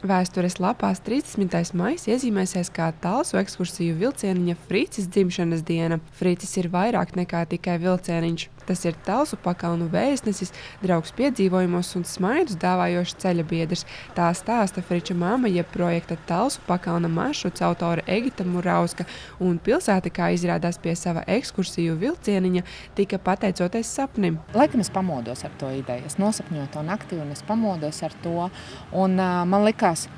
Vēstures lapās 30. maijs iezīmēsies kā Talsu ekskursiju vilcieniņa Fricis dzimšanas diena. Fricis ir vairāk nekā tikai vilcieniņš. Tas ir Talsu pakalnu vēstnesis, draugs piedzīvojumos un smaidus dāvājošs ceļabiedrs. Tā stāsta Friča māma, jeb projekta Talsu pakalna maršruts autore Egita Murauska, un pilsēta, kā izrādās pie sava ekskursiju vilcieniņa, tika pateicoties sapnim. Laikam es pamodos ar to ideju. Es nosapņoju to naktī un es pamodos ar to. Un man likās,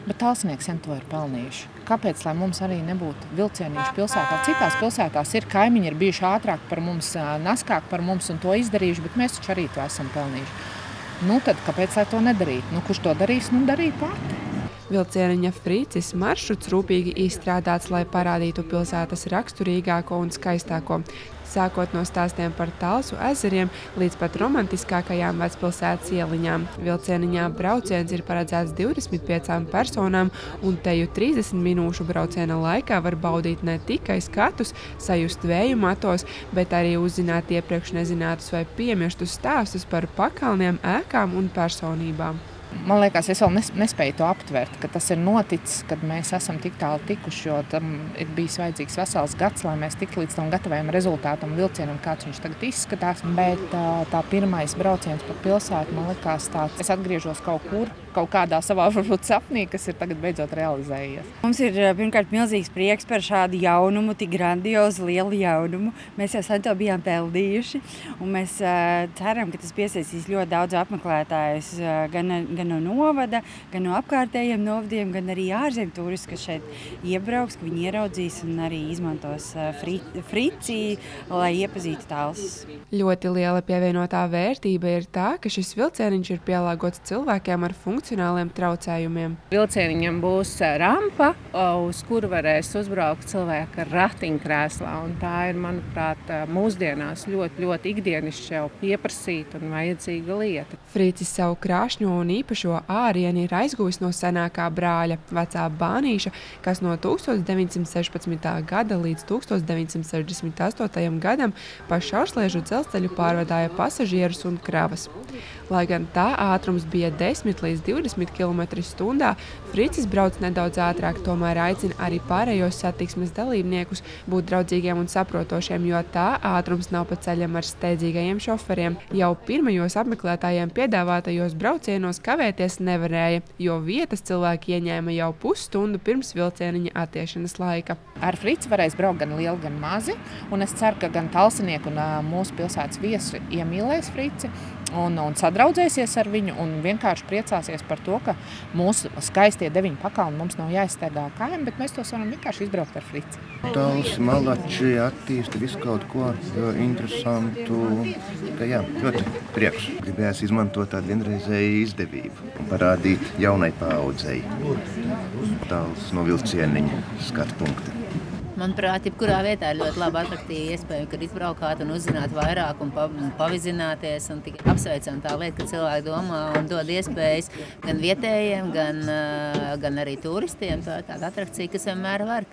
bet talsnieks jau to ir pelnījuši. Kāpēc, lai mums arī nebūtu vilcieniņš pilsētā? Citās pilsētās ir kaimiņi, ir bijuši ātrāk par mums, naskāk par mums un to izdarījuši, bet mēs taču arī to esam pelnījuši. Nu tad, kāpēc lai to nedarīt? Nu, kurš to darīs? Nu, darīt pati. Vilcieniņa Fricis maršruts rūpīgi izstrādāts, lai parādītu pilsētas raksturīgāko un skaistāko. Sākot no stāstiem par Talsu ezeriem līdz pat romantiskākajām vecpilsētas ieliņām. Vilcieniņā brauciens ir paredzēts 25 personām, un teju 30 minūšu brauciena laikā var baudīt ne tikai skatus, sajust vēju matos, bet arī uzzināt iepriekš nezinātus vai piemirstus stāstus par pakalniem, ēkām un personībām. Man liekas, es vēl nespēju to aptvert, ka tas ir noticis, kad mēs esam tik tālu tikuši, jo tam ir bijis vajadzīgs vesels gads, lai mēs tiktu līdz tam gatavajam rezultātam, vilcienam, kāds viņš tagad izskatās. Bet tā pirmais brauciens pa pilsētu, man liekas tāds, es atgriežos kaut kādā savā varbūt sapnī, kas ir tagad beidzot realizējies. Mums ir pirmkārt milzīgs prieks par šādu jaunumu, tik grandiozu, lielu jaunumu. Mēs jau sen to bijām peldījuši, un mēs ceram, ka tas piesaistīs ļoti daudz apmeklētājus, gan no novada, gan no apkārtējiem novadiem, gan arī ārzemju turisti, kas šeit iebrauks, ka viņi ieraudzīs un arī izmantos Frici, lai iepazītu Talsus. Ļoti liela pievienotā vērtība ir tā, ka šis vilcieniņš ir pielāgots cilvēkiem ar funkcionāliem traucējumiem. Vilcieniņam būs rampa, uz kuru varēs uzbraukt cilvēki ar ratiņkrēslā, un tā ir, manuprāt, mūsdienās ļoti ikdienišķi jau pieprasīta un vajadzīga lieta. Fricis savu krāšņo un īpašo ārieni ir aizguvis no senākā brāļa, vecā Bānīša, kas no 1916. gada līdz 1968. gadam pa šaursliežu dzelzceļu pārvadāja pasažierus un kravas. Lai gan tā ātrums bija 10 līdz 20 km/h, Fricis brauc nedaudz ātrāk, tomēr aicina arī pārējos satiksmes dalībniekus būt draudzīgiem un saprotošiem, jo tā ātrums nav pa ceļam ar steidzīgajiem šoferiem. Jau pirmajos apmeklētājiem piedāvātajos braucienos kavēties nevarēja, jo vietas cilvēki ieņēma jau pusstundu pirms vilcieniņa attiešanas laika. Ar Frici varēs braukt gan lieli, gan mazi, un es ceru, ka gan talsinieki un mūsu pilsētas viesi iemīlēs Frici un sadraudzēsies ar viņu un vienkārši priecāsies par to, ka mūsu skaistie 9 pakalni mums nav jāizsteigā kājām, bet mēs tos varam vienkārši izbraukt ar Frici. Talsi, malači, attīsta visu kaut ko interesantu. Jā, ļoti prieks. Gribējās izmantot tādu vienreizēju izdevību un parādīt jaunai paaudzei Talsi no vilcieniņa skatu punkta. Manuprāt, jebkurā vietā ir ļoti laba atraktīva iespēja, kad izbraukāt un uzzināt vairāk un pavizināties. Un tikai apsveicam tā lieta, ka cilvēki domā un dod iespējas gan vietējiem, gan arī turistiem. Tā ir tāda atrakcija, kas vienmēr var.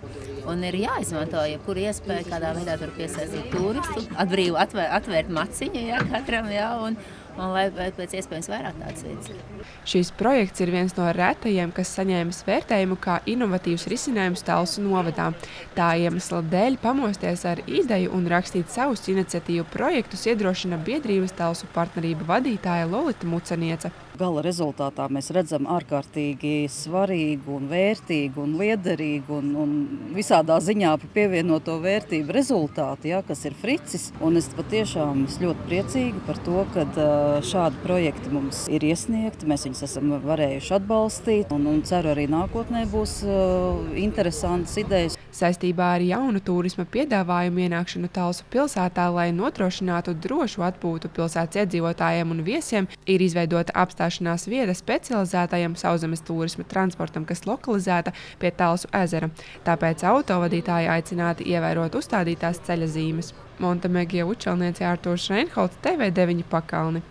Un ir jāizmanto jebkura iespēja, kādā veidā tur piesaistīt turistu, atvērt maciņu katram, un lai pēc iespējas vairāk tādas vietas. Šīs projekts ir viens no retajiem, kas saņēmis vērtējumu kā inovatīvs risinājums Talsu novadā. Tā iemesla dēļ pamosties ar ideju un rakstīt savus iniciatīvu projektus iedrošina biedrības Talsu partnerība vadītāja Lolita Muceniece. Gala rezultātā mēs redzam ārkārtīgi svarīgu un vērtīgu un liederīgu un visādā ziņā pievienoto vērtību rezultātu, kas ir Fricis. Un es patiešām ļoti priecīgi par to, ka šādi projekti mums ir iesniegti. Mēs viņus esam varējuši atbalstīt un ceru arī nākotnē būs interesantas idejas. Saistībā ar jaunu turisma piedāvājumu ienākšanu Talsu pilsētā, lai nodrošinātu drošu atpūtu pilsētas iedzīvotājiem un viesiem, ir izveidota apstāšanās vieta specializētajam sauszemes turisma transportam, kas lokalizēta pie Talsu ezera. Tāpēc autovadītāji aicināti ievērot uzstādītās ceļa zīmes. Monta Megija Učelniece, Artūrs Reinholds, TV9 pakalni.